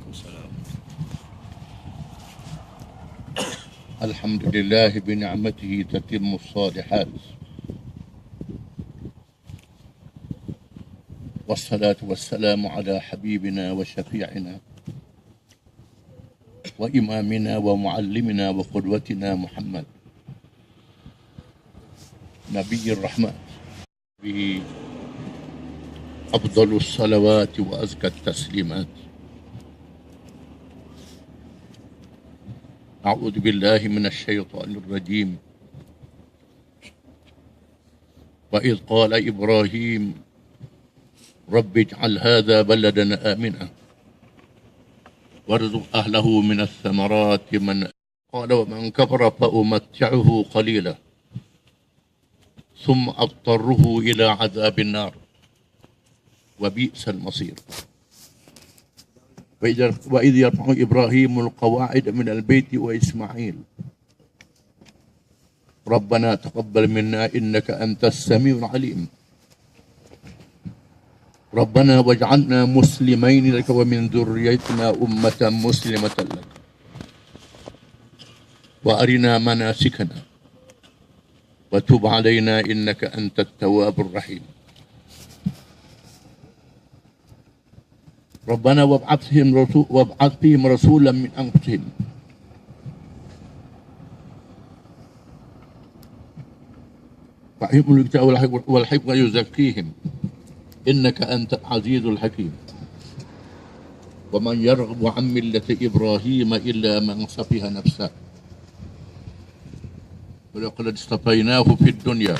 Waalaikumsalam. الحمد لله بنعمته تتم الصالحات والصلاة والسلام على حبيبنا وشفيعنا وإمامنا ومعلمنا وقدوتنا محمد نبي الرحمة به أفضل الصلوات وأزكى التسليمات. أعوذ بالله من الشيطان الرجيم. وإذ قال إبراهيم رب اجعل هذا بلدا آمنا وارزق أهله من الثمرات من قال ومن كفر فأمتعه قليلا ثم أضطره إلى عذاب النار وبئس المصير. وإذ يرفع إبراهيم القواعد من البيت وإسماعيل ربنا تقبل منا إنك أنت السميع العليم ربنا واجعلنا مسلمين لك ومن ذريتنا أمة مسلمة لك وأرنا مناسكنا وتب علينا إنك أنت التواب الرحيم ربنا وابعث فيهم رسولا من أنفسهم فأحبهم الكتاب والحكمة يزكيهم إنك أنت العزيز الحكيم ومن يرغب عن ملة إبراهيم إلا من سفه نفسه ولقد اصطفيناه في الدنيا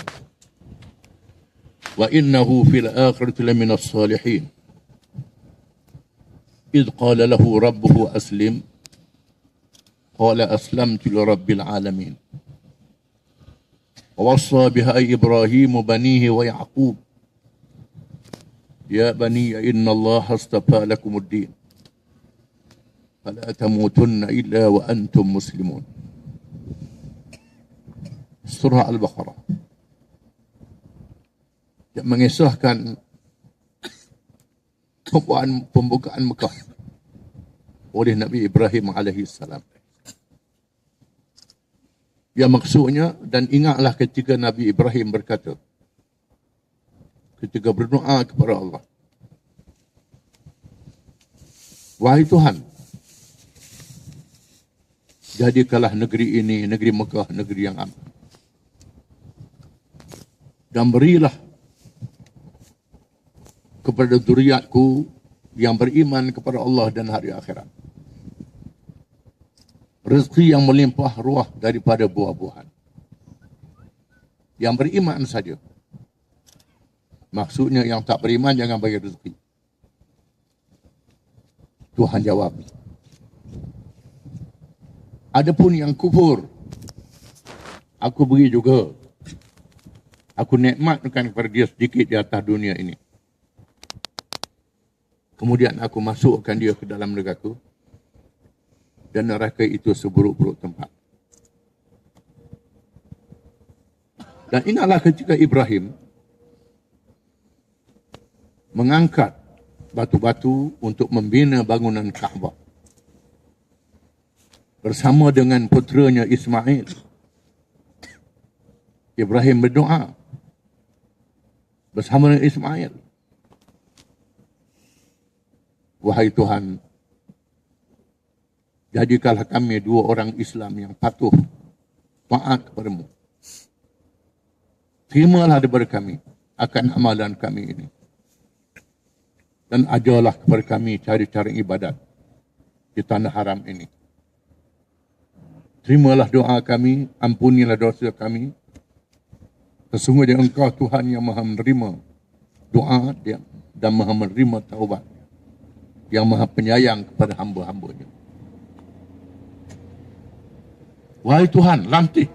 وإنه في الآخرة لمن الصالحين إذ قال له ربه أسلم قال أسلمت لرب العالمين ووصى بها إبراهيم بنيه ويعقوب يا بني إن الله اصطفى لكم الدين فلا تموتن إلا وأنتم مسلمون. Surah Al-Baqarah yang mengisahkan pembukaan Mekah oleh Nabi Ibrahim AS. Yang maksudnya, dan ingatlah ketika Nabi Ibrahim berkata, ketika berdoa kepada Allah, wahai Tuhan, jadikanlah negeri ini, negeri Mekah, negeri yang aman. Dan berilah kepada zuriatku yang beriman kepada Allah dan hari akhirat rezeki yang melimpah ruah daripada buah-buahan. Yang beriman saja. Maksudnya yang tak beriman jangan bagi rezeki. Tuhan jawab. Adapun yang kufur, aku beri juga. Aku nikmatkan kepada dia sedikit di atas dunia ini. Kemudian aku masukkan dia ke dalam neraka. Dan neraka itu seburuk-buruk tempat. Dan inilah ketika Ibrahim mengangkat batu-batu untuk membina bangunan Kaabah. Bersama dengan puteranya Ismail. Ibrahim berdoa bersama dengan Ismail. Wahai Tuhan, jadikanlah kami dua orang Islam yang patuh, taat kepadamu. Terimalah daripada kami akan amalan kami ini. Dan ajarlah kepada kami cara-cara ibadat di tanah haram ini. Terimalah doa kami, ampunilah dosa kami. Sesungguhnya Engkau Tuhan yang maha menerima doa dan maha menerima taubat. Yang maha penyayang kepada hamba-hambanya. Wahai Tuhan, latih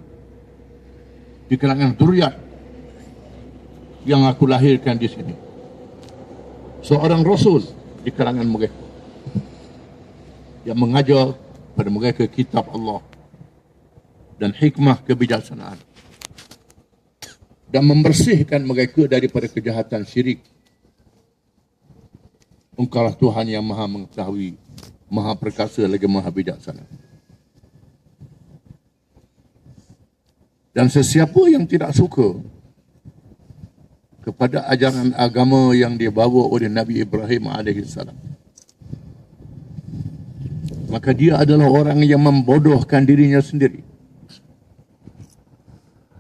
di kalangan zuriat yang aku lahirkan di sini seorang Rasul di kalangan mereka yang mengajar kepada mereka kitab Allah dan hikmah kebijaksanaan dan membersihkan mereka daripada kejahatan syirik. Engkaulah Tuhan yang maha mengetahui Maha perkasa lagi maha bijaksana. Dan sesiapa yang tidak suka kepada ajaran agama yang dibawa oleh Nabi Ibrahim AS, maka dia adalah orang yang membodohkan dirinya sendiri.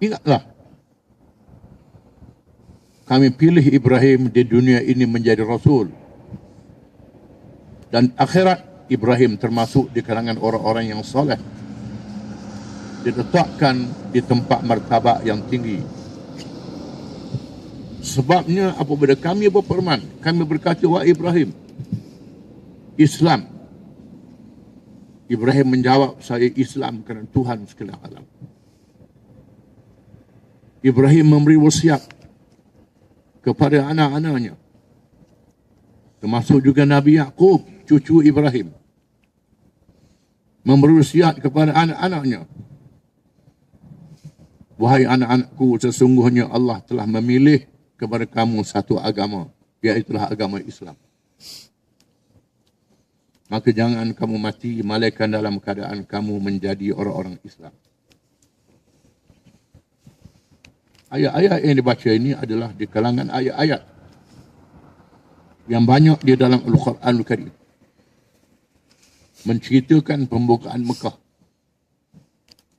Ingatlah, kami pilih Ibrahim di dunia ini menjadi Rasul. Dan akhirat, Ibrahim termasuk di kalangan orang-orang yang soleh. Diletakkan di tempat martabat yang tinggi. Sebabnya apabila kami berfirman, kami berkata, wahai Ibrahim, Islam. Ibrahim menjawab, saya Islam kerana Tuhan sekalian alam. Ibrahim memberi wasiat kepada anak-anaknya, termasuk juga Nabi Yaqub, cucu Ibrahim, memberi wasiat kepada anak-anaknya, wahai anak-anakku, sesungguhnya Allah telah memilih kepada kamu satu agama, iaitulah agama Islam. Maka jangan kamu mati malaikat dalam keadaan kamu menjadi orang-orang Islam. Ayat-ayat yang dibaca ini adalah di kalangan ayat-ayat yang banyak di dalam Al-Quranul Karim, menceritakan pembukaan Mekah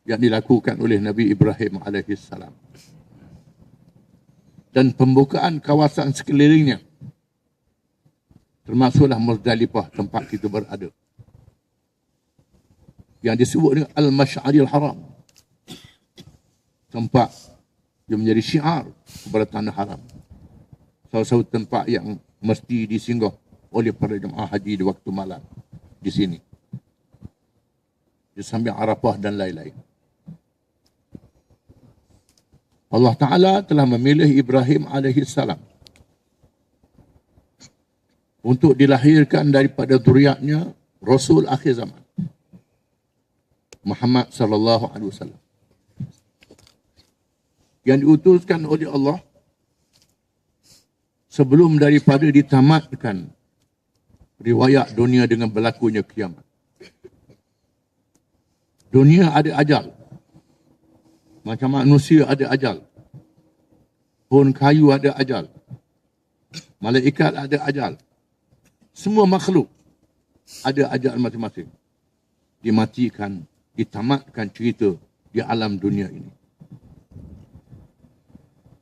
yang dilakukan oleh Nabi Ibrahim AS dan pembukaan kawasan sekelilingnya, termasuklah Muzdalifah, tempat kita berada, yang disebut dengan Al-Mash'aril Haram, tempat yang menjadi syiar kepada tanah haram, salah satu tempat yang mesti disinggah oleh para jemaah haji di waktu malam di sini, di samping Arafah dan lain-lain. Allah Ta'ala telah memilih Ibrahim AS untuk dilahirkan daripada zuriatnya Rasul akhir zaman, Muhammad sallallahu alaihi wasallam, yang diutuskan oleh Allah sebelum daripada ditamatkan riwayat dunia dengan berlakunya kiamat. Dunia ada ajal, macam manusia ada ajal, pohon kayu ada ajal, malaikat ada ajal, semua makhluk ada ajal masing-masing. Dimatikan, ditamatkan cerita di alam dunia ini.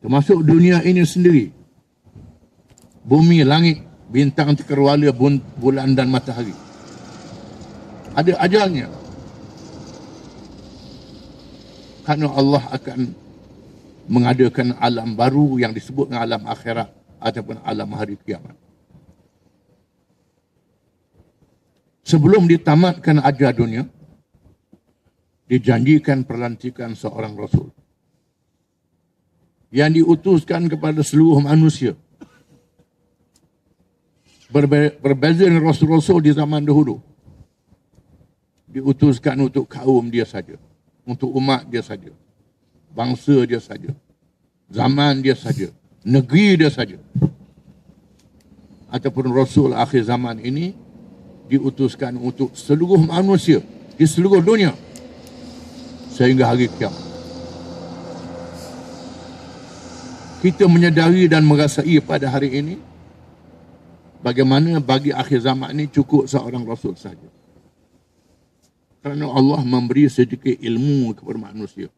Termasuk dunia ini sendiri, bumi, langit, bintang, cakrawala, bulan dan matahari, ada ajalnya. Kerana Allah akan mengadakan alam baru yang disebut dengan alam akhirat ataupun alam hari kiamat. Sebelum ditamatkan ajal dunia, dijanjikan perlantikan seorang Rasul yang diutuskan kepada seluruh manusia. Berbeza dengan Rasul-Rasul di zaman dahulu, diutuskan untuk kaum dia saja, untuk umat dia saja, bangsa dia saja, zaman dia saja, negeri dia saja. Ataupun Rasul akhir zaman ini diutuskan untuk seluruh manusia di seluruh dunia sehingga hari kiamat. Kita menyadari dan merasai pada hari ini bagaimana bagi akhir zaman ini cukup seorang Rasul saja. Kerana Allah memberi sedikit ilmu kepada manusia.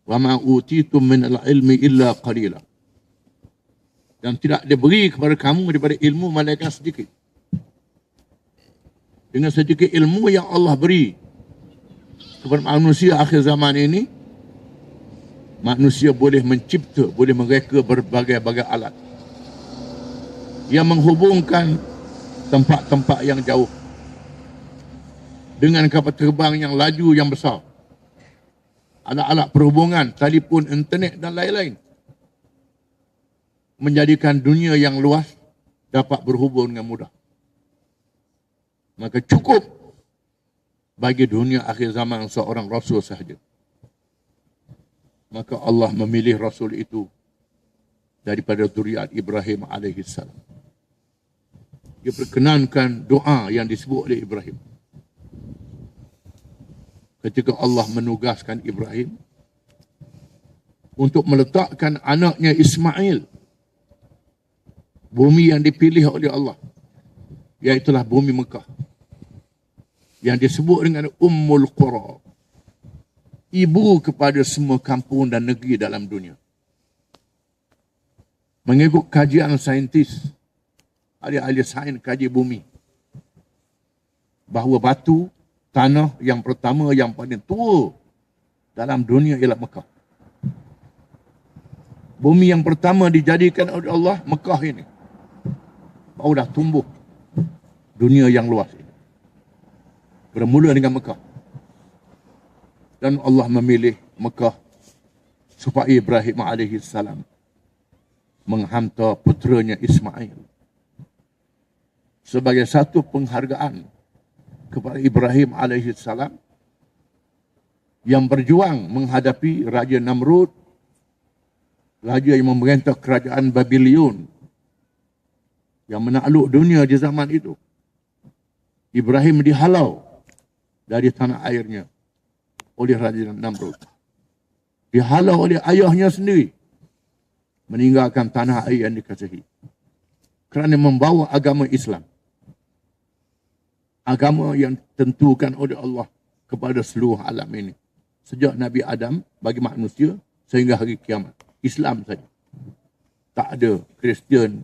Wa ma utitum min al-ilmi illa qalila. Dan tidak diberi kepada kamu daripada ilmu melainkan sedikit. Dengan sedikit ilmu yang Allah beri kepada manusia akhir zaman ini, manusia boleh mencipta, boleh mereka berbagai-bagai alat yang menghubungkan tempat-tempat yang jauh dengan kapal terbang yang laju yang besar, alat-alat perhubungan, telefon, internet dan lain-lain, menjadikan dunia yang luas dapat berhubung dengan mudah. Maka cukup bagi dunia akhir zaman seorang Rasul sahaja. Maka Allah memilih Rasul itu daripada zuriat Ibrahim AS. dia perkenankan doa yang disebut oleh Ibrahim. Ketika Allah menugaskan Ibrahim untuk meletakkan anaknya Ismail, bumi yang dipilih oleh Allah, iaitulah bumi Mekah, yang disebut dengan Ummul Qura, ibu kepada semua kampung dan negeri dalam dunia. Mengikut kajian saintis, ahli-ahli sains kaji bumi, bahawa batu tanah yang pertama yang paling tua dalam dunia ialah Mekah. Bumi yang pertama dijadikan oleh Allah, Mekah ini, baru dah tumbuh dunia yang luas ini. Bermula dengan Mekah. Dan Allah memilih Mekah supaya Ibrahim AS menghantar puteranya Ismail sebagai satu penghargaan kepada Ibrahim AS yang berjuang menghadapi Raja Namrud, raja yang memerintah kerajaan Babylon yang menakluk dunia di zaman itu. Ibrahim dihalau dari tanah airnya oleh Raja Namrud. Dihalau oleh ayahnya sendiri meninggalkan tanah air yang dikasihi kerana membawa agama Islam. Agama yang tentukan oleh Allah kepada seluruh alam ini. Sejak Nabi Adam bagi manusia sehingga hari kiamat. Islam saja. Tak ada Kristian,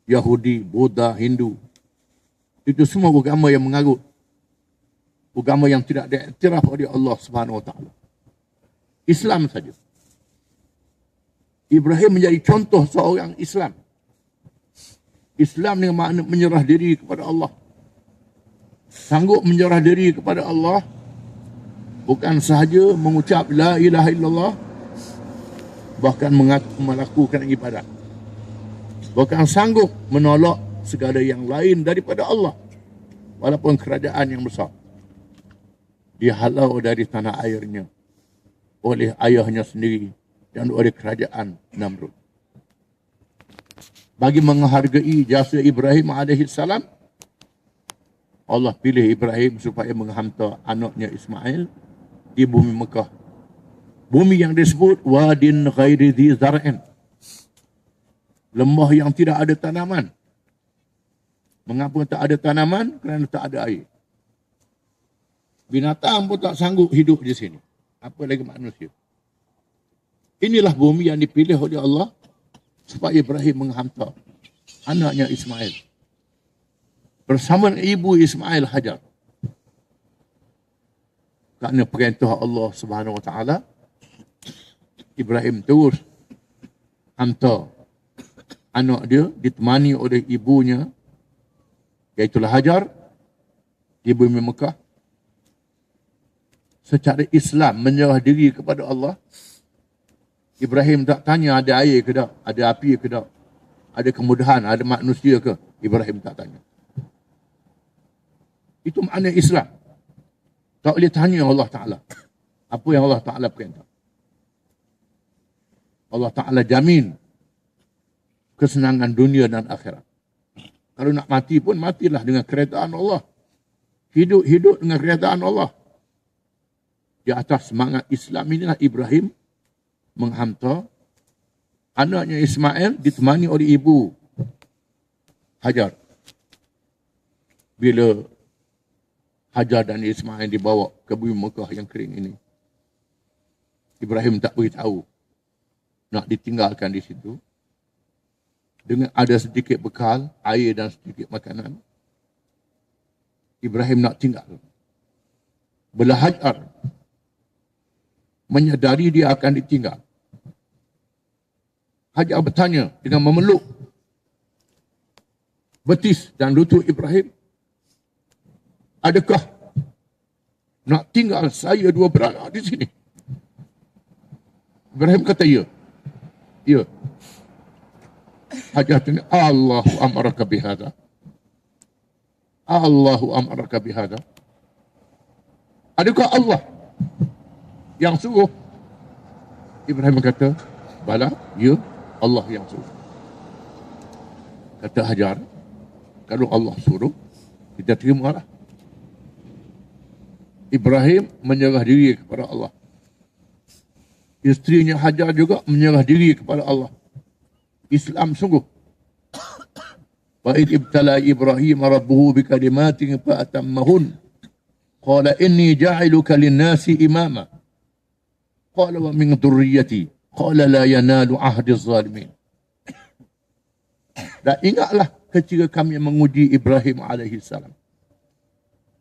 Yahudi, Buddha, Hindu. Itu semua agama yang mengarut. Agama yang tidak diiktiraf oleh Allah Subhanahu Wa Taala. Islam saja. Ibrahim menjadi contoh seorang Islam. Islam dengan makna menyerah diri kepada Allah. Sanggup menyerah diri kepada Allah, bukan sahaja mengucap la ilaha illallah, bahkan melakukan ibadat. Bahkan sanggup menolak segala yang lain daripada Allah, walaupun kerajaan yang besar. Dihalau dari tanah airnya oleh ayahnya sendiri dan oleh kerajaan Namrud. Bagi menghargai jasa Ibrahim AS, Allah pilih Ibrahim supaya menghantar anaknya Ismail di bumi Mekah. Bumi yang disebut Wadin Ghairi Dhi Zar'in. Lembah yang tidak ada tanaman. Mengapa tak ada tanaman? Kerana tak ada air. Binatang pun tak sanggup hidup di sini. Apa lagi manusia. Inilah bumi yang dipilih oleh Allah supaya Ibrahim menghantar anaknya Ismail bersama ibu Ismail Hajar. Kerana perintah Allah Subhanahu Wa Taala, Ibrahim terus hantar anak dia ditemani oleh ibunya, iaitulah Hajar, di bumi Mekah. Secara Islam menyerah diri kepada Allah. Ibrahim tak tanya ada air ke tak, ada api ke tak, ada kemudahan, ada manusia ke. Ibrahim tak tanya. Itu makna Islam. Tak boleh tanya Allah Ta'ala apa yang Allah Ta'ala perintah. Allah Ta'ala jamin kesenangan dunia dan akhirat. Kalau nak mati pun matilah dengan kerajaan Allah. Hidup dengan kerajaan Allah. Di atas semangat Islam inilah Ibrahim menghantar anaknya Ismail ditemani oleh ibu Hajar. Bila Hajar dan Ismail dibawa ke bumi Mekah yang kering ini, Ibrahim tak beritahu nak ditinggalkan di situ. Dengan ada sedikit bekal, air dan sedikit makanan, Ibrahim nak tinggal. Bila Hajar menyadari dia akan ditinggal, Hajar bertanya dengan memeluk betis dan lutut Ibrahim, adakah nak tinggal saya dua beranak di sini? Ibrahim kata ya. Ya. Hajar tanya, Allahu amaraka bihada. Allahu amaraka bihada. Adakah Allah yang suruh? Ibrahim kata, bala, ya, Allah yang suruh. Kata Hajar, Kalau Allah suruh, kita terimalah. Ibrahim menyerah diri kepada Allah. Isterinya Hajar juga menyerah diri kepada Allah. Islam sungguh. Wa idh ibtala Ibrahim rabbuhu bikalimatin fa atammahun. Qala inni ja'iluka lin-nasi imama. Qala wa min dhurriyyati. Qala la yanalu ahdi az-zalimin. Dan ingatlah ketika kami menguji Ibrahim alaihissalam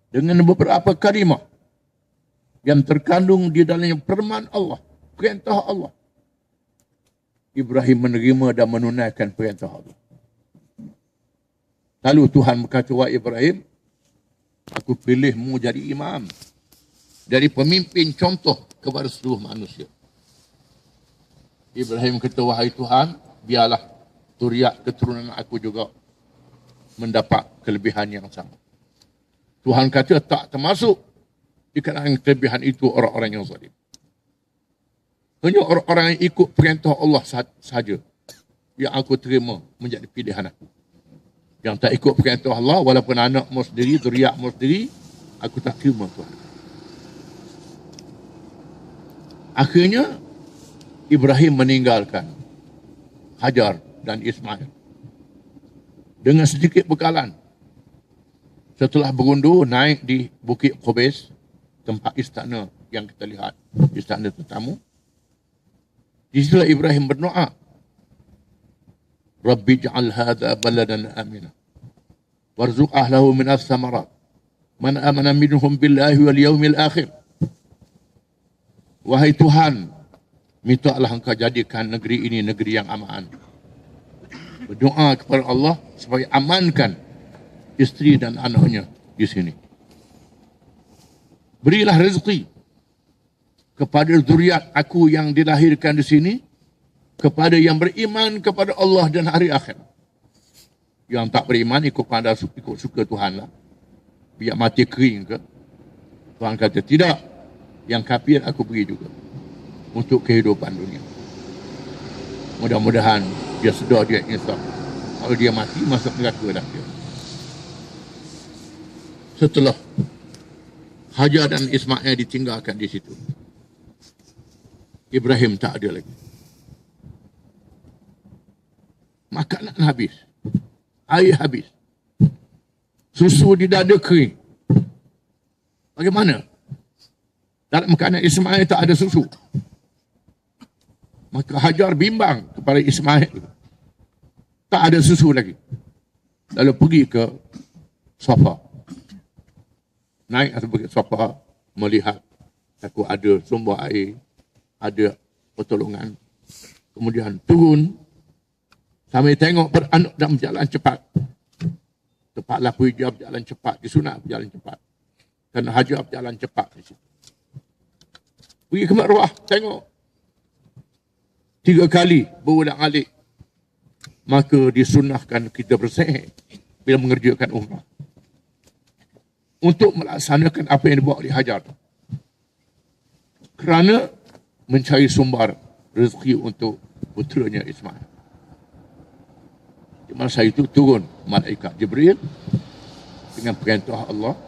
dengan beberapa kalimah yang terkandung di dalamnya firman Allah, perintah Allah. Ibrahim menerima dan menunaikan perintah Allah. Lalu Tuhan berkata, wahai Ibrahim, aku pilihmu jadi imam, jadi pemimpin contoh kepada seluruh manusia. Ibrahim kata, wahai Tuhan, biarlah zuriat keturunan aku juga mendapat kelebihan yang sama. Tuhan kata tak termasuk di kalangan kelebihan itu orang-orang yang zalim. Hanya orang-orang yang ikut perintah Allah sahaja yang aku terima menjadi pilihan aku. Yang tak ikut perintah Allah, walaupun anakmu sendiri, zuriatmu sendiri, aku tak terima Tuhan. Akhirnya Ibrahim meninggalkan Hajar dan Ismail dengan sedikit bekalan. Setelah berundur, naik di Bukit Qubais, tempat istana yang kita lihat, istana tetamu. Di situ Ibrahim berdoa, Rabbi ja'al hadha baladan amina warzuq ahlahu min ath-thamarat man amana minhum billahi wal yawmil akhir. Wahai Tuhan, mintalah Engkau jadikan negeri ini negeri yang aman. Berdoa kepada Allah supaya amankan isteri dan anaknya di sini. Berilah rezeki kepada zuriat aku yang dilahirkan di sini, kepada yang beriman kepada Allah dan hari akhir. Yang tak beriman ikut suka Tuhan lah. Biar mati kering ke. Tuhan kata tidak. Yang kafir aku beri juga untuk kehidupan dunia. Mudah-mudahan dia sedar, dia insaf. Kalau dia mati, masuk neraka dah dia. Setelah Hajar dan Ismail ditinggalkan di situ, Ibrahim tak ada lagi. Makanan habis, air habis, susu di dada kering. Bagaimana? Dalam makanan Ismail tak ada susu. Maka Hajar bimbang kepada Ismail. Tak ada susu lagi. Lalu pergi ke Safa. Naik atas bukit Safa, melihat aku ada sumber air, ada pertolongan. Kemudian turun, sambil tengok beranak dan berjalan cepat. Tepatlah Hajar berjalan cepat, disunat berjalan cepat. Kerana Hajar berjalan cepat di situ. Pergi ke Marwah, tengok. 3 kali berulang-alik. Maka disunahkan kita bersihir bila mengerjakan umrah, untuk melaksanakan apa yang dibuat oleh Hajar, kerana mencari sumber rezeki untuk puteranya Ismail. Di masa itu turun malaikat Jibril dengan perintah Allah,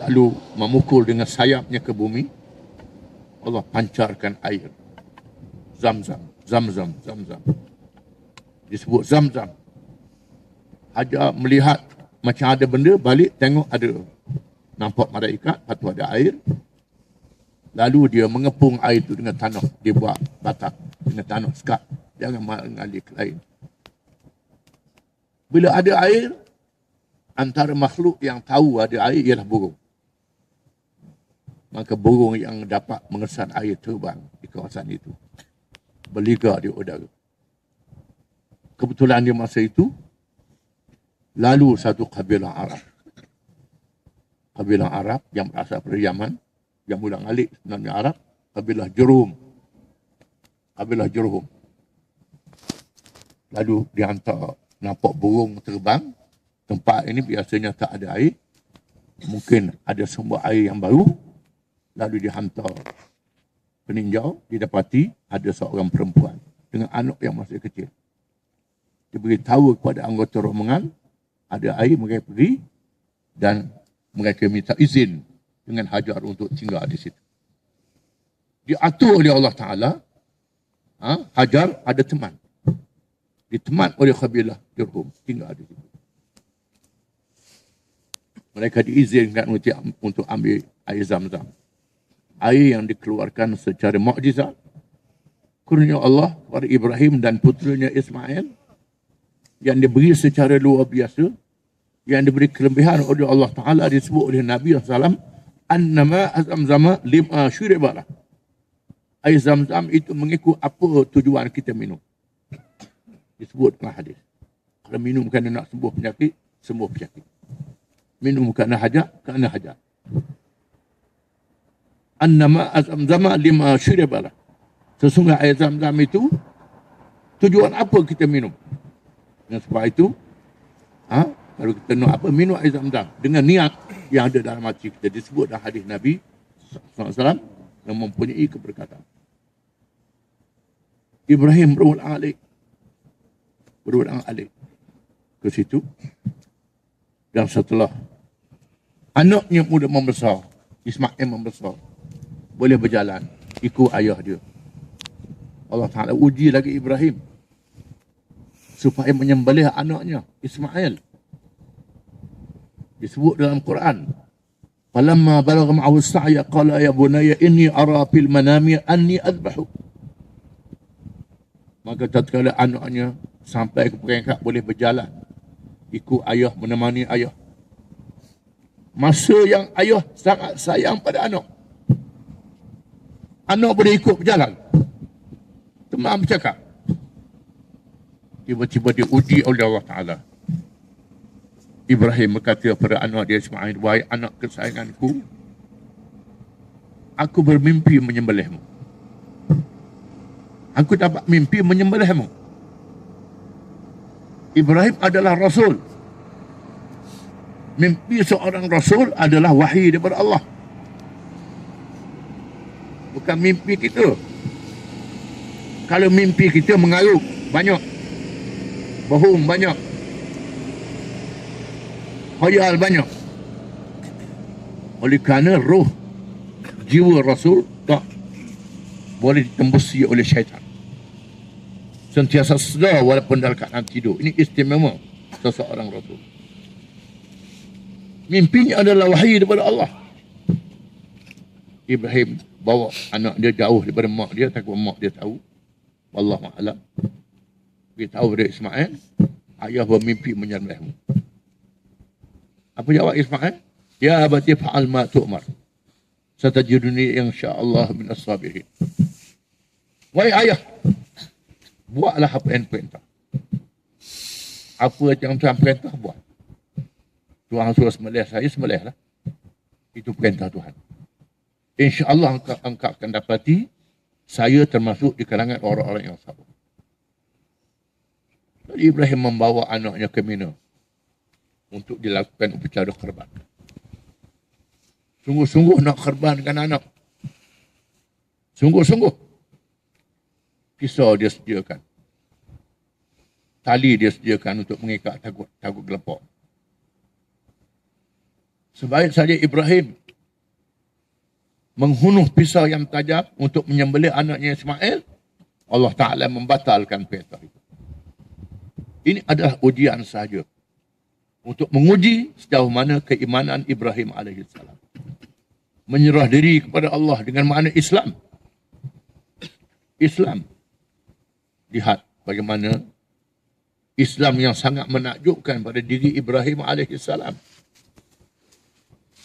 lalu memukul dengan sayapnya ke bumi. Allah pancarkan air Zamzam, Zamzam, Zamzam. Disebut Zamzam. Hajar melihat macam ada benda, balik tengok ada, nampak malaikat, patut ada air. Lalu dia mengepung air itu dengan tanah. Dia buat batak dengan tanah sekat. Jangan mengalir ke lain. Bila ada air, antara makhluk yang tahu ada air ialah burung. Maka burung yang dapat mengesan air terbang di kawasan itu, berligar di udara. Kebetulan di masa itu, lalu satu kabilah Arab. Kabilah Arab yang berasal dari Yaman, yang ulang-alik sebenarnya Arab, kabilah Jurhum. Kabilah Jurhum. Lalu dihantar, nampak burung terbang. Tempat ini biasanya tak ada air. Mungkin ada sumber air yang baru. Lalu dihantar peninjau, didapati ada seorang perempuan dengan anak yang masih kecil. Dia beritahu kepada anggota rombongan, ada air, mereka pergi dan mereka minta izin dengan Hajar untuk tinggal di situ. Diatur oleh Allah Ta'ala, Hajar ada teman. Diteman oleh kabilah Jurhum, tinggal di situ. Mereka diizinkan untuk ambil air Zam-Zam. Air yang dikeluarkan secara mukjizat kurnia Allah kepada Ibrahim dan putranya Ismail, yang diberi secara luar biasa, yang diberi kelebihan oleh Allah Ta'ala, disebut oleh Nabi SAW, annama Zam-Zama lima syuribalah. Air Zam-Zam itu mengikut apa tujuan kita minum. Disebut dalam hadis. Kalau minum kerana nak sembuh penyakit, sembuh penyakit. Minum kerana hajat, kerana hajat. Annama Zam-Zama lima syuribalah. Sesungguhnya air Zam-Zam itu tujuan apa kita minum. Dan sebab itu, kalau kita nak apa, minum air Zam-Zam dengan niat yang ada dalam hati kita. Disebut dalam hadis Nabi SAW yang mempunyai keberkatan. Ibrahim berulang alik ke situ. Dan setelah anaknya muda membesar, Ismail membesar, boleh berjalan, ikut ayah dia. Allah Ta'ala uji lagi Ibrahim supaya menyembelih anaknya Ismail. Disebut dalam Quran, falamma balagha ma'ahu as-sa'ya qala ya bunayya inni ara fil manami anni adbahu. Maka tatkala anaknya sampai ke peringkat boleh berjalan, ikut ayah, menemani ayah. Masa yang ayah sangat sayang pada anak, anak boleh ikut berjalan, teman bercakap. Tiba-tiba diuji oleh Allah Ta'ala. Ibrahim berkata kepada anak dia Ismail, wahai anak kesayanganku, aku bermimpi menyembelihmu. Aku dapat mimpi menyembelihmu. Ibrahim adalah Rasul. Mimpi seorang Rasul adalah wahyu daripada Allah. Bukan mimpi kita. Kalau mimpi kita mengarut banyak, bohong banyak, khayal banyak. Oleh kerana roh, jiwa Rasul tak boleh ditembusi oleh syaitan. Sentiasa sedar walaupun dalam keadaan tidur. Ini istimewa seseorang Rasul. Mimpinya adalah wahyu daripada Allah. Ibrahim bawa anak dia jauh daripada mak dia, takut mak dia tahu. Wallahu a'lam. Beritahu kepada Ismail, ayah bermimpi menyembelihmu. Apa jawab Ismail? Ya abati fa'al ma tu'mar. Satajiduni insyaallah minas sabirin. Wahai ayah, buatlah apa yang perintah. Apa yang Tuhan perintah, buat. Tuhan suruh sembelih saya, sembelihlah. Itu perintah Tuhan. InsyaAllah engkau akan dapati saya termasuk di kalangan orang-orang yang sabar. Jadi Ibrahim membawa anaknya ke Mina untuk dilakukan upacara korban. Sungguh-sungguh nak korbankan anak. Sungguh-sungguh. Pisau dia sediakan. Tali dia sediakan untuk mengikat taguk gelepok. Sebaik saja Ibrahim menghunus pisau yang tajam untuk menyembelih anaknya Ismail, Allah Ta'ala membatalkan perintah itu. Ini adalah ujian sahaja untuk menguji sejauh mana keimanan Ibrahim AS. Menyerah diri kepada Allah dengan makna Islam. Islam. Lihat bagaimana Islam yang sangat menakjubkan pada diri Ibrahim AS.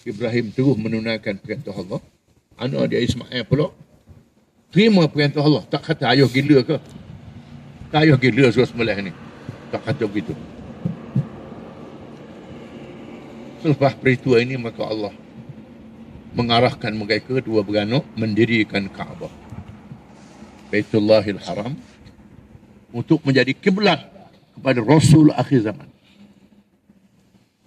Ibrahim terus menunaikan perintah Allah. Anak dia Ismail pula terima perintah Allah. Tak kata ayah gila ke? Tak ayah gila suruh sembelih ni. Tak kata begitu. Selepas peristiwa ini maka Allah mengarahkan mereka dua beranak mendirikan Kaabah, Baitullahil Haram, untuk menjadi kiblat kepada Rasul akhir zaman.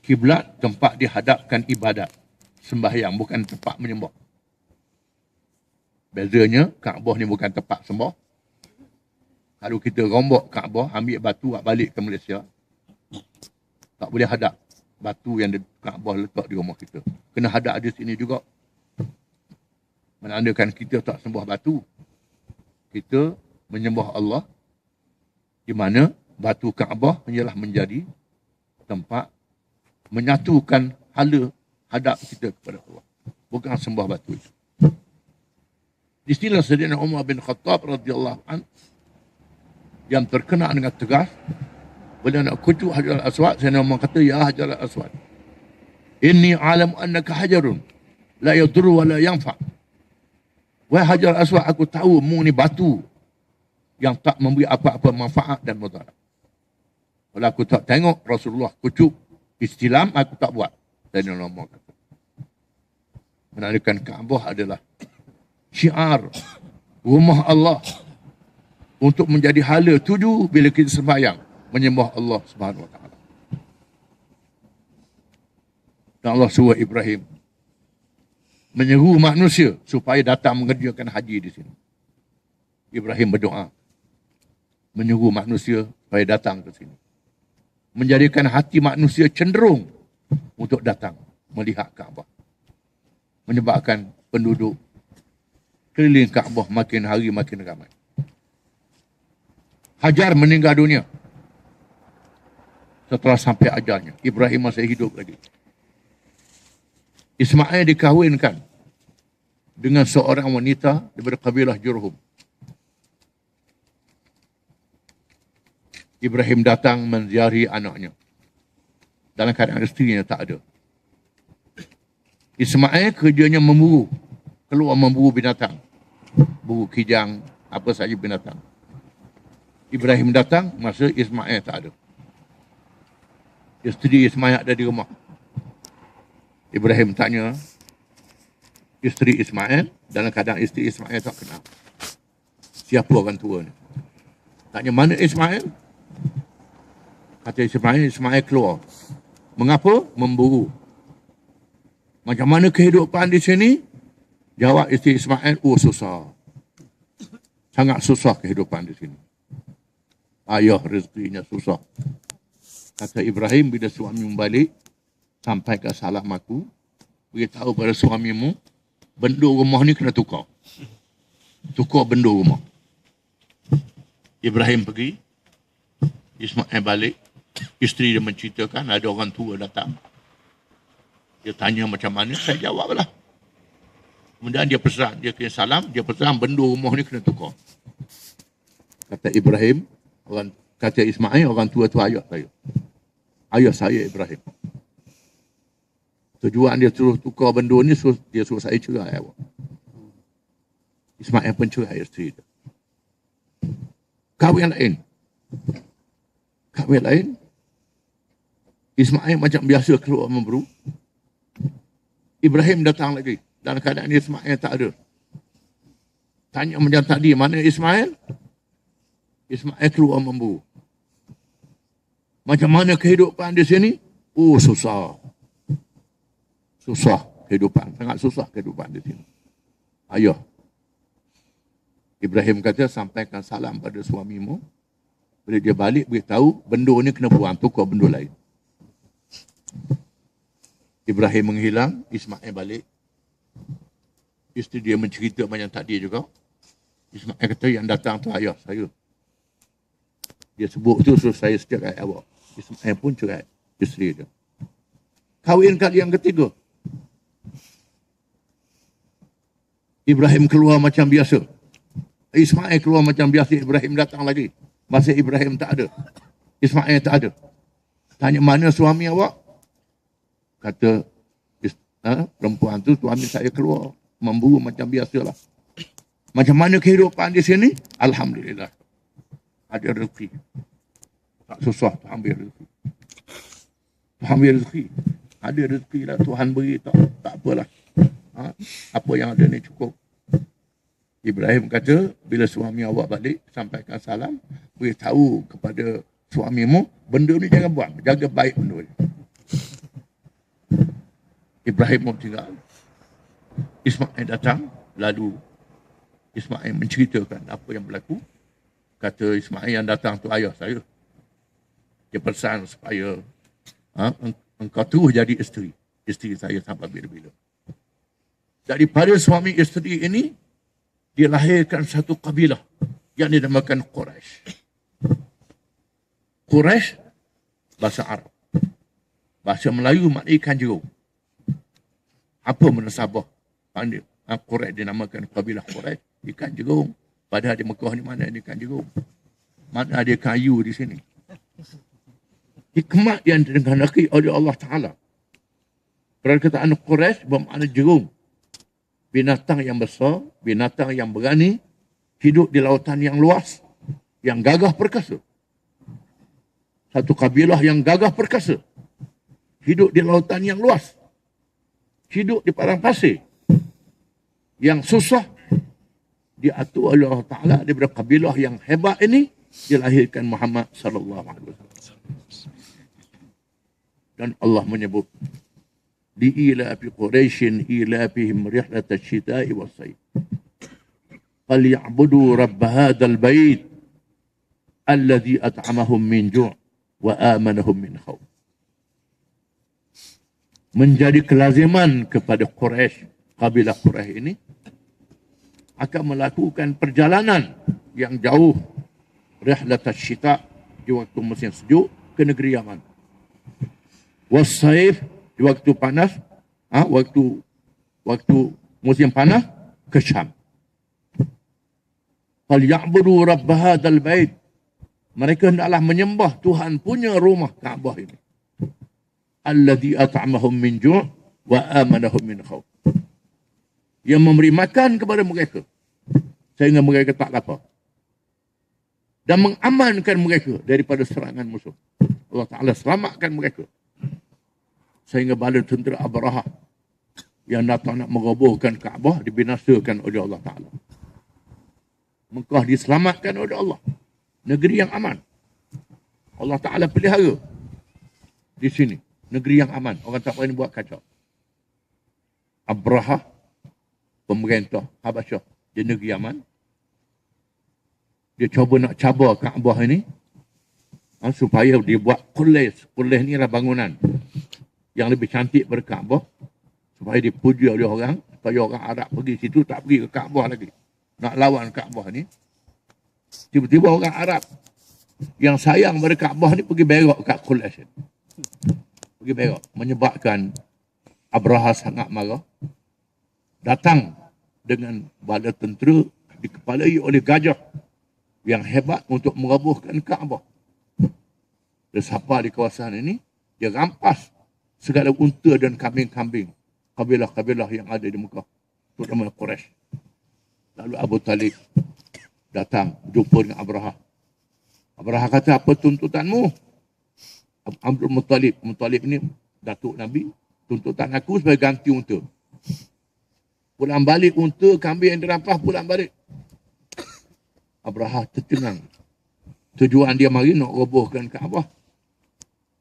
Kiblat tempat dihadapkan ibadat, sembahyang, bukan tempat menyembah. Bezanya Kaabah ni bukan tempat sembah. Kalau kita rombak Kaabah, ambil batu balik ke Malaysia, tak boleh hadap batu yang Kaabah letak di rumah kita. Kena hadap di sini juga. Menandakan kita tak sembah batu. Kita menyembah Allah, di mana batu Kaabah ialah menjadi tempat menyatukan hala hadap kita kepada Allah. Bukan sembah batu itu. Di sinilah Sayyidina Umar bin Khattab radhiyallahu anhu yang terkena dengan tegas. Bila nak kucuk Hajar al-Aswad, Sayyidina Umar kata, ya Hajar al-Aswad, inni alam annaka hajarun la yadurru wa la yanfa. Wahai Hajar al-Aswad, aku tahu mu ni batu yang tak memberi apa-apa manfaat dan mudarat. Kalau aku tak tengok Rasulullah kucuk istilam, aku tak buat. Sayyidina Umar kata. Menandakan Kaabah adalah syiar rumah Allah untuk menjadi hala tuju bila kita sembahyang menyembah Allah Subhanahu wa taala. Dan Allah suruh Ibrahim menyeru manusia supaya datang mengerjakan haji di sini. Ibrahim berdoa menyeru manusia supaya datang ke sini. Menjadikan hati manusia cenderung untuk datang melihat Kaabah. Menyebabkan penduduk keliling Kaabah makin hari makin ramai. Hajar meninggal dunia setelah sampai ajalnya. Ibrahim masih hidup lagi. Ismail dikahwinkan dengan seorang wanita daripada kabilah Jurhum. Ibrahim datang menziarahi anaknya. Dalam keadaan isterinya tak ada. Ismail kerjanya memburu. Keluar memburu binatang. Buru kijang, apa saja binatang. Ibrahim datang, masa Ismail tak ada. Isteri Ismail ada di rumah. Ibrahim tanya isteri Ismail, dalam keadaan isteri Ismail tak kenal. Siapa orang tua ni? Tanya, mana Ismail? Kata Ismail keluar. Mengapa? Memburu. Macam mana kehidupan di sini? Jawab isteri Ismail, oh susah. Sangat susah kehidupan di sini. Ayah rezekinya susah. Kata Ibrahim, bila suami balik, sampaikan salam aku, beritahu pada suamimu, benda rumah ni kena tukar. Tukar benda rumah. Ibrahim pergi, Ismail balik, isteri dia menceritakan, ada orang tua datang. Dia tanya macam mana, saya jawablah. Kemudian dia pesan, dia kena salam, dia pesan benda rumah ni kena tukar. Kata Ibrahim, kata Ismail, orang tua tu ayah saya. Ayah saya Ibrahim. Tujuan dia suruh tukar benda ni, dia suruh saya cerai awak. Ismail pun cerai isteri dia. Kahwin lain. Kahwin lain. Ismail macam biasa keluar memburu. Ibrahim datang lagi. Dalam keadaan Ismail tak ada. Tanya macam tadi, mana Ismail? Ismail keluar memburu. Macam mana kehidupan di sini? Oh, susah. Susah kehidupan. Sangat susah kehidupan di sini. Ayah. Ibrahim kata, sampaikan salam pada suamimu. Bila dia balik, beritahu, benda ni kena buang. Tukar benda lain. Ibrahim menghilang, Ismail balik. Isteri dia mencerita macam tadi juga. Ismail kata, yang datang tu ayah saya. Dia sebut tu, suruh saya cerai awak. Ismail pun cerai isteri dia. Kahwin kali yang ketiga. Ibrahim keluar macam biasa. Ismail keluar macam biasa. Ibrahim datang lagi. Masa Ibrahim tak ada. Ismail tak ada. Tanya, mana suami awak? Kata perempuan tu, suami saya keluar. Memburu macam biasalah. Macam mana kehidupan di sini? Alhamdulillah. Ada rezeki. Tak susah tu ambil rezeki. Tu ambil rezeki. Ada rezeki lah. Tuhan beri. Tak apalah. Apa yang ada ni cukup. Ibrahim kata, bila suami awak balik, sampaikan salam. Beritahu kepada suamimu, benda ni jangan buang. Jaga baik benda ni. Ibrahim mau tinggal. Ismail datang. Lalu Ismail menceritakan apa yang berlaku. kata Ismail yang datang tu ayah saya. Dia pesan supaya engkau terus jadi isteri saya sampai bila-bila. Daripada suami isteri ini, dia lahirkan satu kabilah yang dinamakan Quraisy. Quraisy bahasa Arab. Bahasa Melayu maknanya ikan jerung. Apa munasabah? Quraisy dinamakan kabilah Quraisy, ikan jerung. Padahal di Mekah ni mana ada ikan jerung? Mana ada kayu di sini? Hikmat yang dikehendaki oleh Allah Ta'ala. Perkataan Quraisy bermakna jerung. Binatang yang besar, binatang yang berani, hidup di lautan yang luas, yang gagah perkasa. Satu kabilah yang gagah perkasa. Hidup di lautan yang luas. Hidup di padang pasir. Yang susah diatur oleh Allah Ta'ala daripada kabilah yang hebat ini, dilahirkan Muhammad sallallahu alaihi wasallam. Dan Allah menyebut li'ilafi Quraisyin ilafihim rihlat asy-syita'i was-sayf falyabudu rabb hadzal bait alladzi at'amahum min ju' wa amanahum min khauf. Menjadi kelaziman kepada Quraisy, kabilah Quraisy ini akan melakukan perjalanan yang jauh, rihlat asy-syita' di waktu musim sejuk ke negeri Yaman, was-sayf di waktu panas, waktu musim panas ke Syam. Falyabudu rabb hadzal bait. Mereka hendaklah menyembah Tuhan punya rumah Kaabah ini. Alladzi at'amahum min ju' wa amanahum min khauf. Yang memberi makan kepada mereka sehingga mereka tak lapar dan mengamankan mereka daripada serangan musuh. Allah Ta'ala selamatkan mereka sehingga bala tentera Abraha yang datang nak merobohkan Kaabah dibinasakan oleh Allah Ta'ala. Mekah diselamatkan oleh Allah. Negeri yang aman. Allah Ta'ala pelihara di sini. Negeri yang aman. Orang tak berani buat kacau. Abraha, pemerintah Habasyah di negeri Yaman, dia cuba nak cabar Kaabah ini supaya dia buat kulis. Kulis ni adalah bangunan yang lebih cantik pada Kaabah, supaya dipuji oleh orang, supaya orang Arab pergi situ tak pergi ke Kaabah lagi. Nak lawan Kaabah ni. Tiba-tiba orang Arab yang sayang pada Kaabah ni pergi berok kat Quraisy. Pergi berok. Menyebabkan Abraha sangat marah. Datang dengan bala tentera dikepalai oleh gajah yang hebat untuk merobohkan Kaabah. Dia sapa di kawasan ini, dia rampas segala unta dan kambing-kambing kabilah-kabilah yang ada di Mekah, terutama Quraisy. Lalu Abu Talib datang jumpa dengan Abraha. Abraha kata, apa tuntutanmu? Abdul Muttalib. Muttalib ni datuk Nabi. Tuntutan aku supaya ganti unta. Pulang balik unta, kambing yang dirampas pulang balik. Abraha tercengang. Tujuan dia mari nak robohkan Kaabah.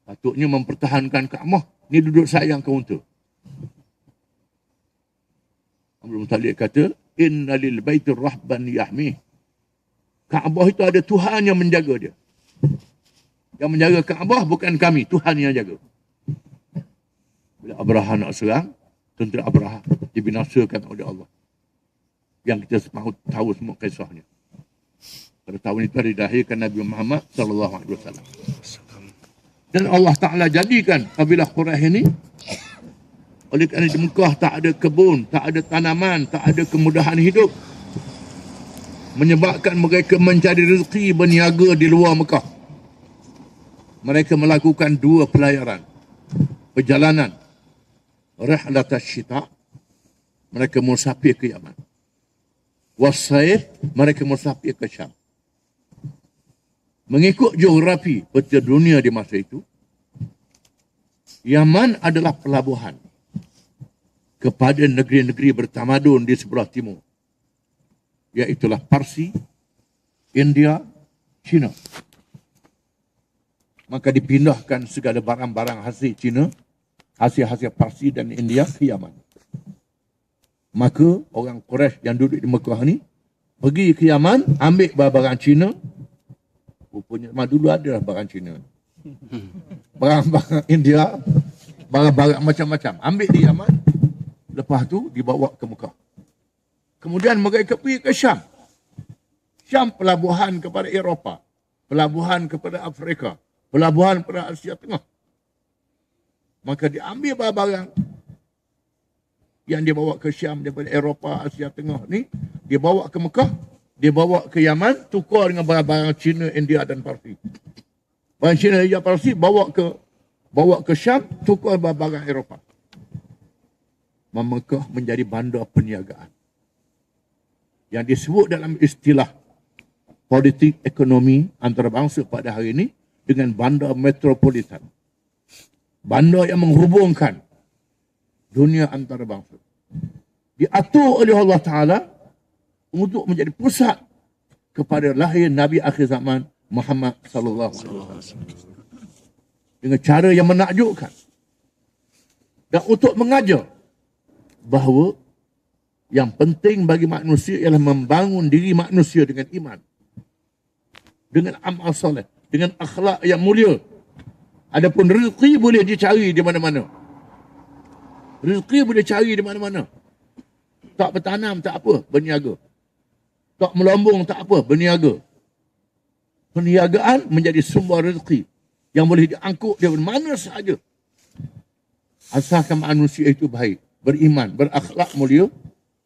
Patutnya mempertahankan Kaabah. Ni duduk sayang ke unta. Abdul Muttalib kata, inna lil baitir rahban yahmih. Kaabah itu ada Tuhan yang menjaga dia. Yang menjaga Kaabah bukan kami, Tuhan yang jaga. Bila Abraha nak serang, tentera Abraha dibinasakan oleh Allah. Yang kita tahu semua kisahnya. Pada tahun itu dilahirkan Nabi Muhammad sallallahu alaihi wasallam. Dan Allah Ta'ala jadikan kabilah Quraisy ini, oleh kerana di Mekah tak ada kebun, tak ada tanaman, tak ada kemudahan hidup, menyebabkan mereka mencari rezeki berniaga di luar Mekah. Mereka melakukan dua pelayaran. Perjalanan. Rihlat asy-syita. Mereka musafir ke Yaman. Was-sayf. Mereka musafir ke Syam. Mengikut geografi peta dunia di masa itu, Yaman adalah pelabuhan kepada negeri-negeri bertamadun di sebelah timur, iaitulah Parsi, India, China. Maka dipindahkan segala barang-barang hasil China, hasil-hasil Parsi dan India ke Yaman. Maka orang Quraisy yang duduk di Mekah ni pergi ke Yaman, ambil barang-barang China, Rupanya dulu ada lah barang Cina. Barang-barang India, barang-barang macam-macam. Ambil di Yaman, lepas tu dibawa ke Mekah. Kemudian mereka pergi ke Syam. Syam pelabuhan kepada Eropah, pelabuhan kepada Afrika, pelabuhan kepada Asia Tengah. Maka diambil barang-barang yang dibawa ke Syam daripada Eropah, Asia Tengah ni, dibawa ke Mekah, dibawa ke Yaman, tukar dengan barang-barang Cina, India dan Parsi. Barang Cina, India, Parsi bawa ke Syam, tukar barang-barang Eropah. Mekah menjadi bandar perniagaan. Yang disebut dalam istilah politik ekonomi antarabangsa pada hari ini dengan bandar metropolitan. Bandar yang menghubungkan dunia antarabangsa. Diatur oleh Allah Ta'ala untuk menjadi pusat kepada lahir Nabi akhir zaman Muhammad sallallahu alaihi wasallam. Dengan cara yang menakjubkan. Dan untuk mengajar bahawa yang penting bagi manusia ialah membangun diri manusia dengan iman, dengan amal soleh, dengan akhlak yang mulia. Adapun rezeki boleh dicari di mana-mana. Rezeki boleh cari di mana-mana. Tak bertanam tak apa, berniaga. Tak melombong tak apa, berniaga. Perniagaan menjadi sumber rezeki yang boleh diangkut dari mana sahaja. Asalkan manusia itu baik, beriman, berakhlak mulia,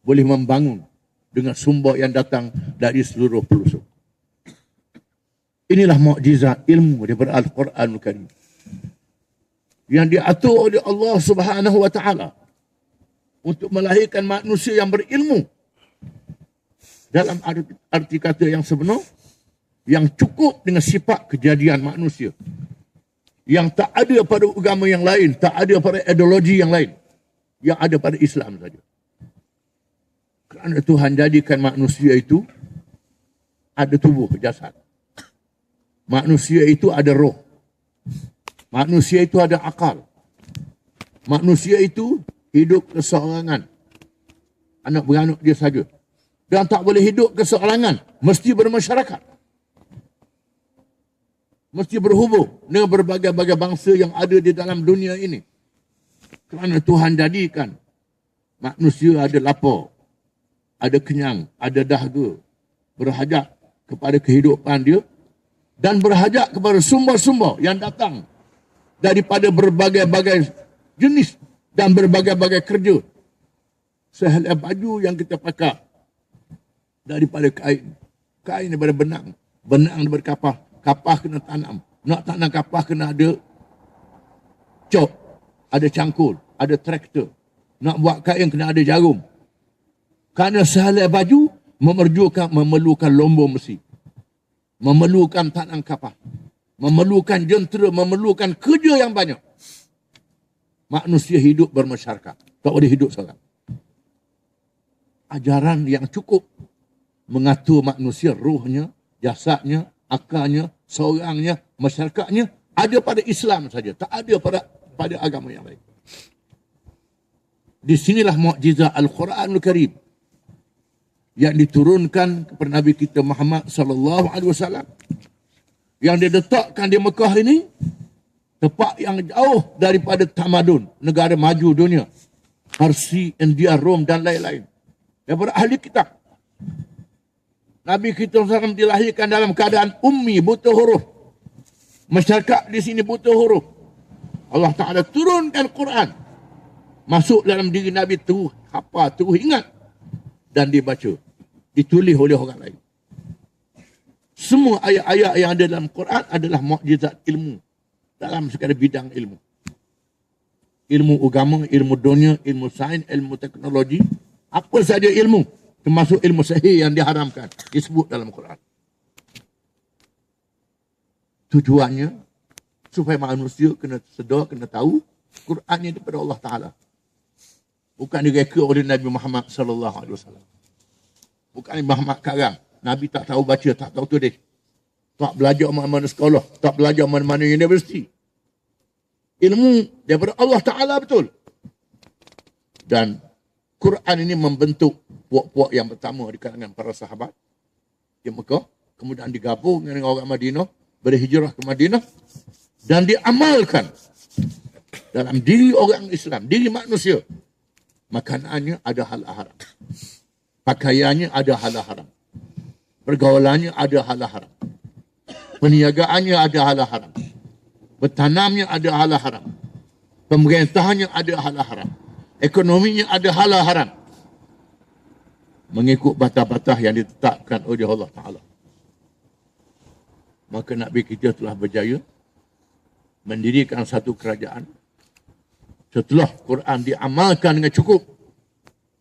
boleh membangun dengan sumber yang datang dari seluruh pelosok. Inilah mukjizat ilmu daripada Al-Quranul Karim yang diatur oleh Allah Subhanahu wa Ta'ala untuk melahirkan manusia yang berilmu dalam arti kata yang sebenar, yang cukup dengan sifat kejadian manusia, yang tak ada pada agama yang lain, tak ada pada ideologi yang lain, yang ada pada Islam saja. Kerana Tuhan jadikan manusia itu ada tubuh, jasad. Manusia itu ada roh. Manusia itu ada akal. Manusia itu hidup keseorangan. Anak beranak dia saja. Dan tak boleh hidup keseorangan. Mesti bermasyarakat. Mesti berhubung dengan berbagai-bagai bangsa yang ada di dalam dunia ini. Kerana Tuhan jadikan manusia ada lapar, ada kenyang, ada dahaga, berhajat kepada kehidupan dia dan berhajat kepada sumber-sumber yang datang daripada berbagai-bagai jenis dan berbagai-bagai kerja. Sehelai baju yang kita pakai daripada kain, kain daripada benang, benang daripada kapah, kapah kena tanam, nak tanam kapah kena ada cok, ada cangkul, ada traktor, nak buat kain kena ada jarum. Kerana sehelai baju memerlukan lombong besi, memerlukan tanam kapal, memerlukan jentera, memerlukan kerja yang banyak. Manusia hidup bermasyarakat, tak boleh hidup seorang. Ajaran yang cukup mengatur manusia, rohnya, jasadnya, akalnya, seorangnya, masyarakatnya ada pada Islam saja, tak ada pada agama yang lain. Di sinilah mukjizat Al-Quranul Karim yang diturunkan kepada Nabi kita Muhammad sallallahu alaihi wasallam, yang diletakkan di Mekah ini, tempat yang jauh daripada tamadun negara maju dunia, Parsi, India, Rom dan lain-lain, daripada ahli kitab. Nabi kita SAW dilahirkan dalam keadaan ummi, buta huruf. Masyarakat di sini buta huruf. Allah Ta'ala turunkan Quran masuk dalam diri Nabi, tu hafal, tu ingat dan dibaca, ditulis oleh orang lain. Semua ayat-ayat yang ada dalam Quran adalah mukjizat ilmu dalam segala bidang ilmu. Ilmu agama, ilmu dunia, ilmu sains, ilmu teknologi, apa saja ilmu, termasuk ilmu sihir yang diharamkan, disebut dalam Quran. Tujuannya supaya manusia kena sedar, kena tahu Quran ini daripada Allah Ta'ala. Bukan direka oleh Nabi Muhammad sallallahu alaihi wasallam. Bukan Muhammad karang. Nabi tak tahu baca, tak tahu tulis. Tak belajar mana-mana sekolah, tak belajar mana-mana universiti. Ilmu daripada Allah Ta'ala betul. Dan Quran ini membentuk puak-puak yang pertama di kalangan para sahabat di Mekah, kemudian digabung dengan orang Madinah, berhijrah ke Madinah dan diamalkan dalam diri orang Islam, diri manusia. Makanannya ada halal haram. Pakaiannya ada halal haram. Pergaulannya ada halal haram. Perniagaannya ada halal haram. Bertanamnya ada halal haram. Pemerintahannya ada halal haram. Ekonominya ada halal haram. Mengikut batas-batas yang ditetapkan oleh Allah Ta'ala. Maka Nabi kita telah berjaya mendirikan satu kerajaan. Setelah Quran diamalkan dengan cukup,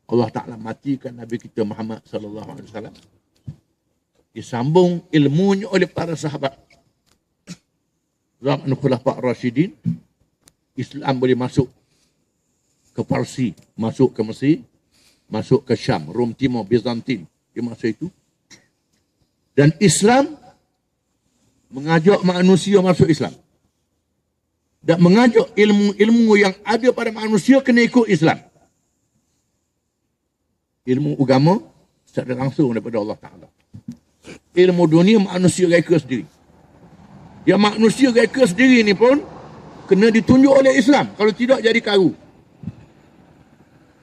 Allah Ta'ala matikan Nabi kita Muhammad sallallahu alaihi wasallam. Disambung ilmunya oleh para sahabat. Zaman Khulafa' Rasyidin, Islam boleh masuk ke Parsi, masuk ke Mesir, masuk ke Syam, Rom Timur, Bizantin di masa itu. Dan Islam mengajak manusia masuk Islam. Dan mengajak ilmu-ilmu yang ada pada manusia kena ikut Islam. Ilmu agama secara langsung daripada Allah Ta'ala. Ilmu dunia manusia reka sendiri. Yang manusia reka sendiri ni pun kena ditunjuk oleh Islam. Kalau tidak jadi karu.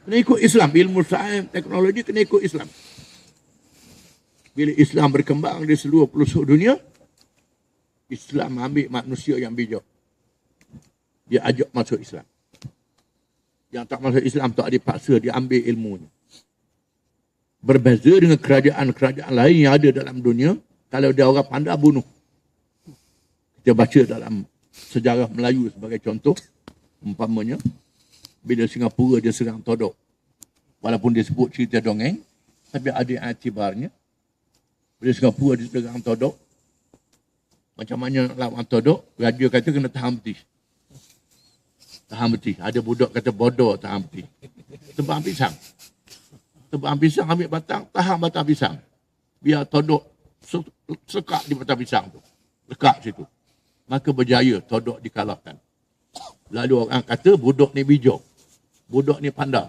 Kena ikut Islam. Ilmu sains, teknologi kena ikut Islam. Bila Islam berkembang di seluruh pelosok dunia, Islam ambil manusia yang bijak. Dia ajak masuk Islam. Yang tak masuk Islam tak dipaksa, dia ambil ilmunya. Berbeza dengan kerajaan-kerajaan lain yang ada dalam dunia, kalau dia orang pandai bunuh. Kita baca dalam sejarah Melayu sebagai contoh, umpamanya, bila Singapura dia serang Todok. Walaupun dia sebut cerita dongeng, tapi ada iktibarnya. Bila Singapura dia serang Todok, macam mana nak lawan Todok, raja kata kena tahan peti. Tahan peti. Ada budak kata bodoh tahan peti. Tebang pisang. Tebang pisang ambil batang, tahan batang pisang. Biar Todok sekak di batang pisang tu. Lekat situ. Maka berjaya Todok dikalahkan. Lalu orang kata budak ni bijak. Budak ni pandai.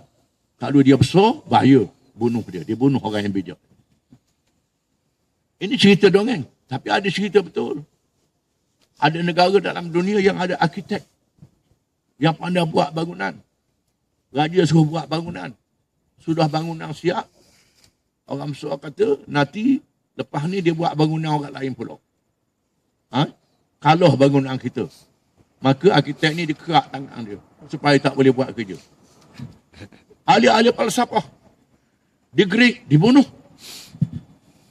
Kalau dia besar, bahaya. Bunuh dia. Dia bunuh orang yang bijak. Ini cerita dongeng. Tapi ada cerita betul. Ada negara dalam dunia yang ada arkitek. Yang pandai buat bangunan. Raja suruh buat bangunan. Sudah bangunan siap. Orang besar kata, nanti lepas ni dia buat bangunan orang lain pula. Kalah bangunan kita. Maka arkitek ni dikerak tangan dia. Supaya tak boleh buat kerja. Ahli-ahli falsafah. Digerik, dibunuh.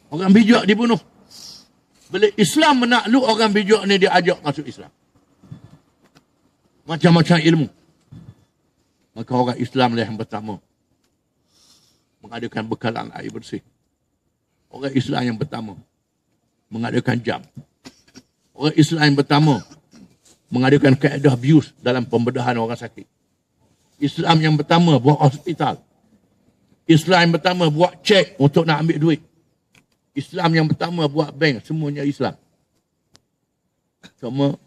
Orang bijak dibunuh. Bila Islam menakluk orang bijak ni, dia ajak masuk Islam. Macam-macam ilmu. Maka orang Islam lah yang pertama mengadakan bekalan air bersih. Orang Islam yang pertama mengadakan jam. Orang Islam yang pertama mengadakan kaedah bius dalam pembedahan orang sakit. Islam yang pertama buat hospital. Islam yang pertama buat cek untuk nak ambil duit. Islam yang pertama buat bank. Semuanya Islam. Cuma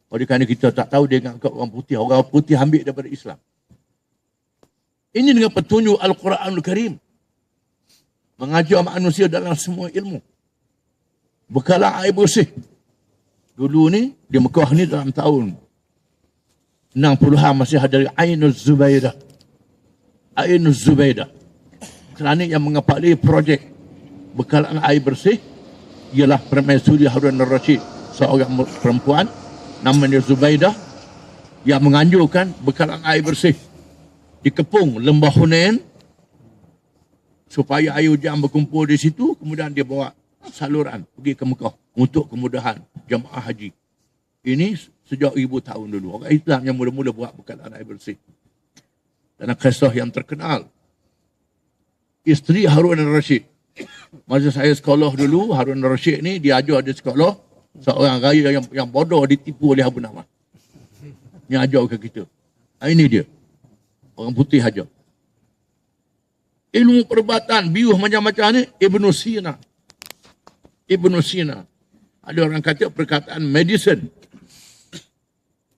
oleh kerana kita tak tahu dia ngangkat orang putih. Orang putih ambil daripada Islam. Ini dengan petunjuk Al-Quranul Karim. Mengajar manusia dalam semua ilmu. Bekalan air bersih. Dulu ni, di Mekah ni dalam tahun 60-an masih ada Ainul Zubaidah. Ainul Zubaidah. Kerana yang mengepali projek bekalan air bersih ialah Permaisuri Harun al-Rashid, seorang perempuan namanya Zubaidah yang menganjurkan bekalan air bersih dikepung lembah Hunain supaya air hujan berkumpul di situ, kemudian dia bawa saluran pergi ke Mekah untuk kemudahan jemaah haji. Ini sejak 1000 tahun dulu. Orang Islam yang mula-mula buat bekalan air bersih. Dan kisah yang terkenal, isteri Harun al-Rashid. Masa saya sekolah dulu, Harun al-Rashid ni dia ajar di sekolah seorang raya yang bodoh ditipu oleh Abu Nawas. Yang ajar ke kita. Ini dia. Orang putih ajar. Ilmu perubatan, bius macam-macam ni, Ibn Sina. Ibn Sina. Ada orang kata perkataan medicine.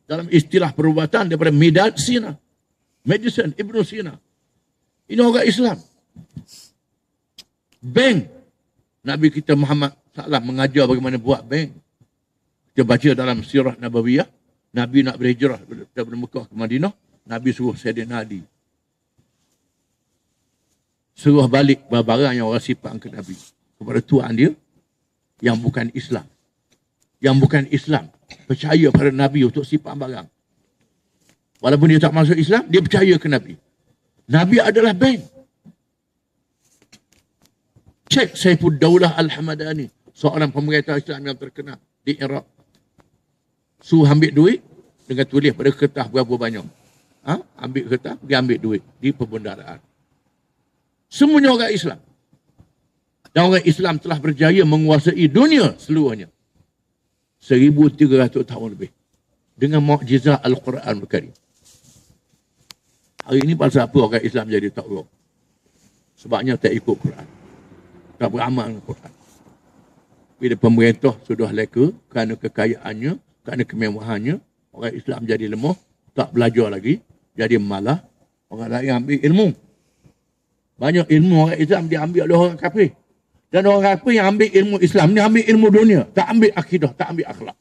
Dalam istilah perubatan daripada Medad Sina. Medicine, Ibn Sina. Ini orang Islam. Bank. Nabi kita Muhammad SAW mengajar bagaimana buat bank. Kita baca dalam sirah Nabawiyah, Nabi nak berhijrah daripada Mekah ke Madinah, Nabi suruh Sayyidina Ali suruh balik barang yang orang simpan ke Nabi kepada tuan dia yang bukan Islam. Yang bukan Islam percaya pada Nabi untuk simpan barang. Walaupun dia tak masuk Islam, dia percaya ke Nabi. Nabi adalah bank. Cek Saifuddaulah Al-Hamadani, seorang pemerintah Islam yang terkenal di Iraq. Suruh ambil duit dengan tulis pada kertas berapa banyak. Ambil kertas, pergi ambil duit di perbendaraan. Semuanya orang Islam. Dan orang Islam telah berjaya menguasai dunia seluruhnya. 1300 tahun lebih. Dengan mukjizat Al-Quran Al-Karim. Hari ini pasal apa orang Islam jadi takluk? Sebabnya tak ikut Quran. Tak beramal dengan Quran. Bila pemerintah sudah leka kerana kekayaannya, kerana kemewahannya, orang Islam jadi lemah, tak belajar lagi, jadi malah orang lain ambil ilmu. Banyak ilmu orang Islam diambil oleh orang kafir. Dan orang kafir yang ambil ilmu Islam, dia ambil ilmu dunia. Tak ambil akidah, tak ambil akhlak.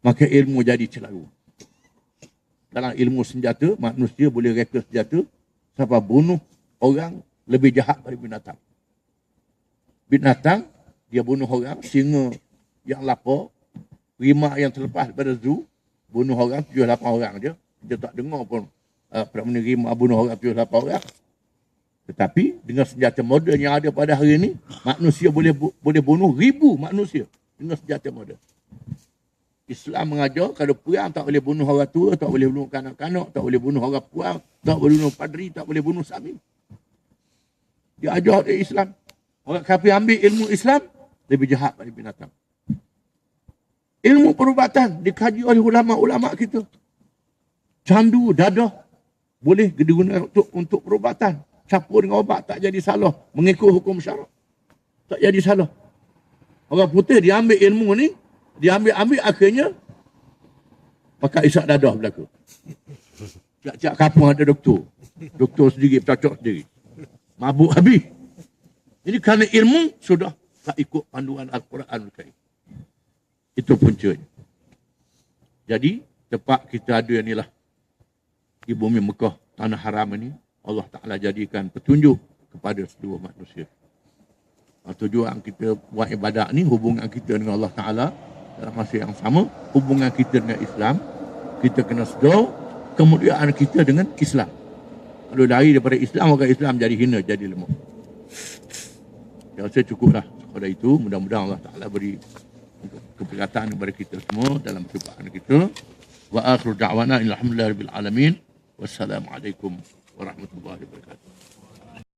Maka ilmu jadi celaru. Dalam ilmu senjata, manusia boleh reka senjata sampai bunuh orang lebih jahat daripada binatang. Binatang, dia bunuh orang, singa yang lapar, rimau yang terlepas daripada zoo, bunuh orang 7-8 orang je. Dia tak dengar pun Pramana rimau bunuh orang 7-8 orang. Tetapi dengan senjata moden yang ada pada hari ini, manusia boleh bunuh 1000 manusia dengan senjata moden. Islam mengajar kalau perang tak boleh bunuh orang tua, tak boleh bunuh kanak-kanak, tak boleh bunuh orang puang, tak boleh bunuh padri, tak boleh bunuh sami. Dia ajar dari Islam. Orang kafir ambil ilmu Islam, lebih jahat pada binatang. Ilmu perubatan dikaji oleh ulama-ulama kita. Candu, dadah, boleh digunakan untuk perubatan. Campur dengan obat tak jadi salah. Mengikut hukum syarak. Tak jadi salah. Orang putih dia ambil ilmu ni, dia ambil akhirnya pakai isap dadah berlaku. Tiap-tiap kampung ada doktor. Doktor sendiri, bercocok sendiri. Mabuk habis. Ini kerana ilmu sudah tak ikut panduan Al-Quran. Itu puncanya. Jadi, tempat kita ada inilah di bumi Mekah, tanah haram ini, Allah Ta'ala jadikan petunjuk kepada seluruh manusia. Tujuan kita buat ibadat ni, hubungan kita dengan Allah Ta'ala dalam masa yang sama, hubungan kita dengan Islam, kita kena sedar kemuliaan kita dengan Islam. Kalau dari daripada Islam, orang Islam jadi hina, jadi lemah. Saya rasa cukuplah. Pada itu, mudah-mudahan Allah Ta'ala beri keberkatan kepada kita semua dalam perjumpaan kita. Wa akhiru da'wana alhamdulillahi rabbil alamin. Wassalamualaikum warahmatullahi wabarakatuh.